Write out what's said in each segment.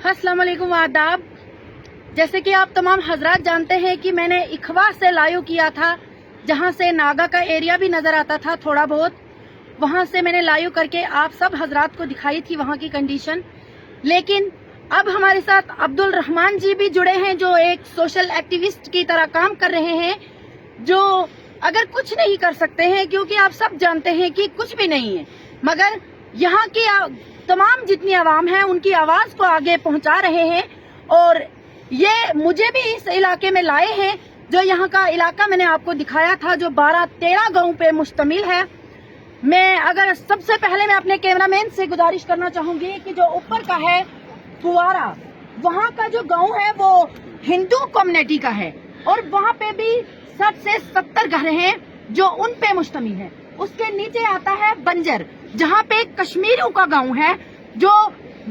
अस्सलाम वालेकुम आदाब। जैसे कि आप तमाम हजरात जानते हैं कि मैंने इखवा से लाइव किया था, जहां से नागा का एरिया भी नजर आता था थोड़ा बहुत। वहां से मैंने लाइव करके आप सब हजरात को दिखाई थी वहां की कंडीशन। लेकिन अब हमारे साथ अब्दुल रहमान जी भी जुड़े हैं, जो एक सोशल एक्टिविस्ट की तरह काम कर रहे हैं, जो अगर कुछ नहीं कर सकते हैं क्योंकि आप सब जानते हैं कि कुछ भी नहीं है, मगर यहाँ की तमाम जितनी आवाम है उनकी आवाज को आगे पहुंचा रहे हैं। और ये मुझे भी इस इलाके में लाए हैं, जो यहाँ का इलाका मैंने आपको दिखाया था, जो 12-13 गांव पे मुश्तमिल है। सबसे पहले मैं अपने कैमरामैन से गुजारिश करना चाहूंगी कि जो ऊपर का है फुवारा, वहाँ का जो गांव है वो हिंदू कम्युनिटी का है और वहाँ पे भी 60 से 70 घर हैं जो उन पे मुश्तमिल है। उसके नीचे आता है बंजर, जहाँ पे कश्मीरियों का गांव है, जो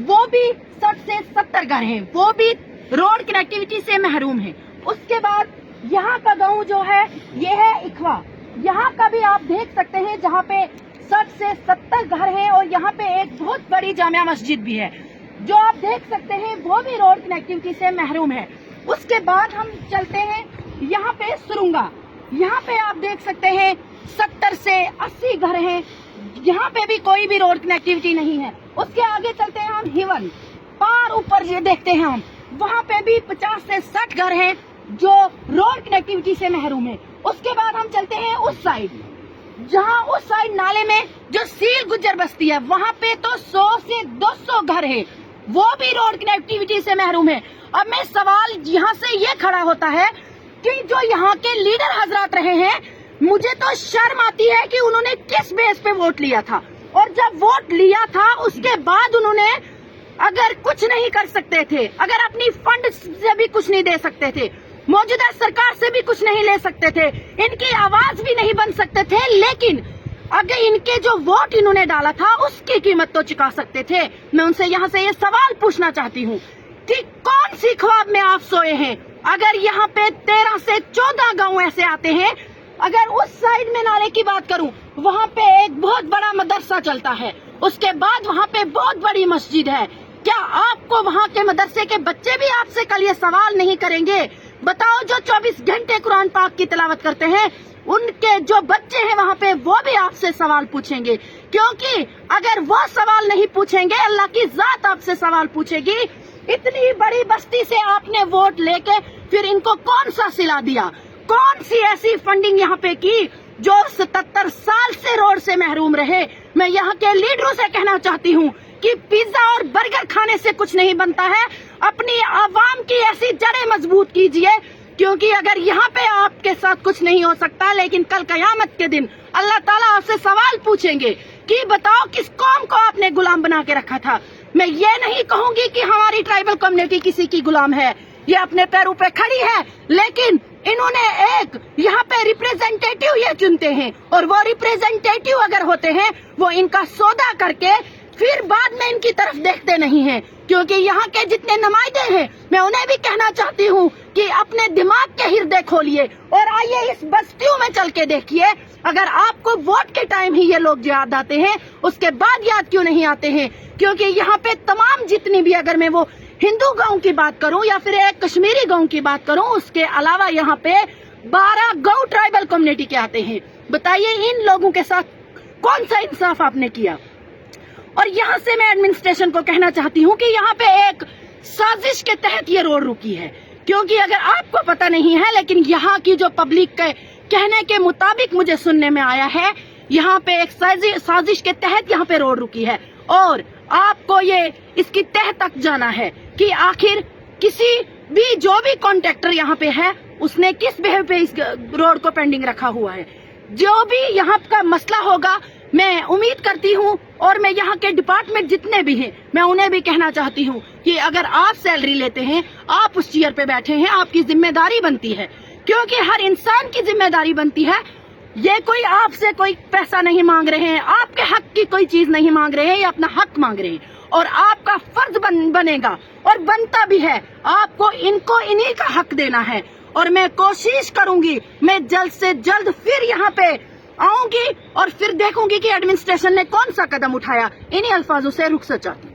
वो भी 60 से 70 घर हैं, वो भी रोड कनेक्टिविटी से महरूम है। उसके बाद यहाँ का गांव जो है ये है इखवा। यहाँ का भी आप देख सकते हैं, जहाँ पे 60 से 70 घर हैं और यहाँ पे एक बहुत बड़ी जामिया मस्जिद भी है, जो आप देख सकते हैं वो भी रोड कनेक्टिविटी से महरूम है। उसके बाद हम चलते हैं यहाँ पे सुरुंगा। यहाँ पे आप देख सकते हैं 70 से 80 घर हैं, यहाँ पे भी कोई भी रोड कनेक्टिविटी नहीं है। उसके आगे चलते हैं हम हिवन, पार ऊपर ये देखते हैं हम, वहाँ पे भी 50 से 60 घर हैं जो रोड कनेक्टिविटी से महरूम है। उसके बाद हम चलते हैं उस साइड, जहाँ उस साइड नाले में जो सील गुज्जर बस्ती है, वहाँ पे तो 100 से 200 घर है, वो भी रोड कनेक्टिविटी से महरूम है। अब मैं सवाल यहाँ से ये खड़ा होता है कि जो यहाँ के लीडर हजरात रहे हैं, मुझे तो शर्म आती है कि उन्होंने किस बेस पे वोट लिया था, और जब वोट लिया था उसके बाद उन्होंने अगर कुछ नहीं कर सकते थे, अगर अपनी फंड से भी कुछ नहीं दे सकते थे, मौजूदा सरकार से भी कुछ नहीं ले सकते थे, इनकी आवाज भी नहीं बन सकते थे, लेकिन अगर इनके जो वोट इन्होंने डाला था उसकी कीमत तो चुका सकते थे। मैं उनसे यहाँ से ये सवाल पूछना चाहती हूँ कि कौन सी ख्वाब में आप सोए हैं? अगर यहाँ पे 13 से 14 गांव ऐसे आते हैं, अगर उस साइड में नाले की बात करूं, वहाँ पे एक बहुत बड़ा मदरसा चलता है, उसके बाद वहाँ पे बहुत बड़ी मस्जिद है। क्या आपको वहाँ के मदरसे के बच्चे भी आपसे कल ये सवाल नहीं करेंगे? बताओ, जो 24 घंटे कुरान पाक की तिलावत करते हैं, उनके जो बच्चे हैं वहाँ पे, वो भी आपसे सवाल पूछेंगे, क्योंकि अगर वो सवाल नहीं पूछेंगे, अल्लाह की जात आपसे सवाल पूछेगी। इतनी बड़ी बस्ती से आपने वोट लेके फिर इनको कौन सा सिला दिया? कौन सी ऐसी फंडिंग यहाँ पे की जो 77 साल से रोड से महरूम रहे? मैं यहाँ के लीडरों से कहना चाहती हूँ कि पिज्जा और बर्गर खाने से कुछ नहीं बनता है। अपनी आवाम की ऐसी जड़ें मजबूत कीजिए, क्योंकि अगर यहाँ पे आपके साथ कुछ नहीं हो सकता, लेकिन कल कयामत के दिन अल्लाह ताला आपसे सवाल पूछेंगे कि बताओ किस कौम को आपने गुलाम बना के रखा था। मैं ये नहीं कहूंगी कि हमारी ट्राइबल कम्युनिटी किसी की गुलाम है, ये अपने पैरों पे खड़ी है, लेकिन इन्होंने एक यहाँ पे रिप्रेजेंटेटिव ये चुनते हैं, और वो रिप्रेजेंटेटिव अगर होते हैं वो इनका सौदा करके फिर बाद में इनकी तरफ देखते नहीं हैं। क्योंकि यहाँ के जितने नुमाइंदे हैं, मैं उन्हें भी कहना चाहती हूँ कि अपने दिमाग के हिर्दे खोलिए और आइए इस बस्तियों में चल के देखिए। अगर आपको वोट के टाइम ही ये लोग याद आते हैं, उसके बाद याद क्यों नहीं आते हैं? क्योंकि यहाँ पे तमाम जितनी भी, अगर मैं वो हिंदू गांव की बात करूं या फिर एक कश्मीरी गांव की बात करूं, उसके अलावा यहाँ पे 12 गांव ट्राइबल कम्युनिटी के आते हैं। बताइए, इन लोगों के साथ कौन सा इंसाफ आपने किया? और यहाँ से मैं एडमिनिस्ट्रेशन को कहना चाहती हूँ कि यहाँ पे एक साजिश के तहत ये रोड रुकी है, क्योंकि अगर आपको पता नहीं है, लेकिन यहाँ की जो पब्लिक के कहने के मुताबिक मुझे सुनने में आया है, यहाँ पे एक साजिश के तहत यहाँ पे रोड रुकी है। और आपको ये इसकी तह तक जाना है कि आखिर किसी भी जो भी कॉन्ट्रैक्टर यहाँ पे है, उसने किस बेहद पे इस रोड को पेंडिंग रखा हुआ है। जो भी यहाँ का मसला होगा, मैं उम्मीद करती हूँ, और मैं यहाँ के डिपार्टमेंट जितने भी हैं, मैं उन्हें भी कहना चाहती हूँ कि अगर आप सैलरी लेते हैं, आप उस चेयर पे बैठे हैं, आपकी जिम्मेदारी बनती है, क्योंकि हर इंसान की जिम्मेदारी बनती है। ये कोई आपसे कोई पैसा नहीं मांग रहे हैं, आपके हक की कोई चीज नहीं मांग रहे हैं, ये अपना हक मांग रहे हैं, और आपका फर्ज बनेगा और बनता भी है, आपको इनको इन्हीं का हक देना है। और मैं कोशिश करूंगी, मैं जल्द से जल्द फिर यहाँ पे आऊंगी और फिर देखूंगी कि एडमिनिस्ट्रेशन ने कौन सा कदम उठाया। इन्हीं अल्फाजों से रुखसत चाहती हूं।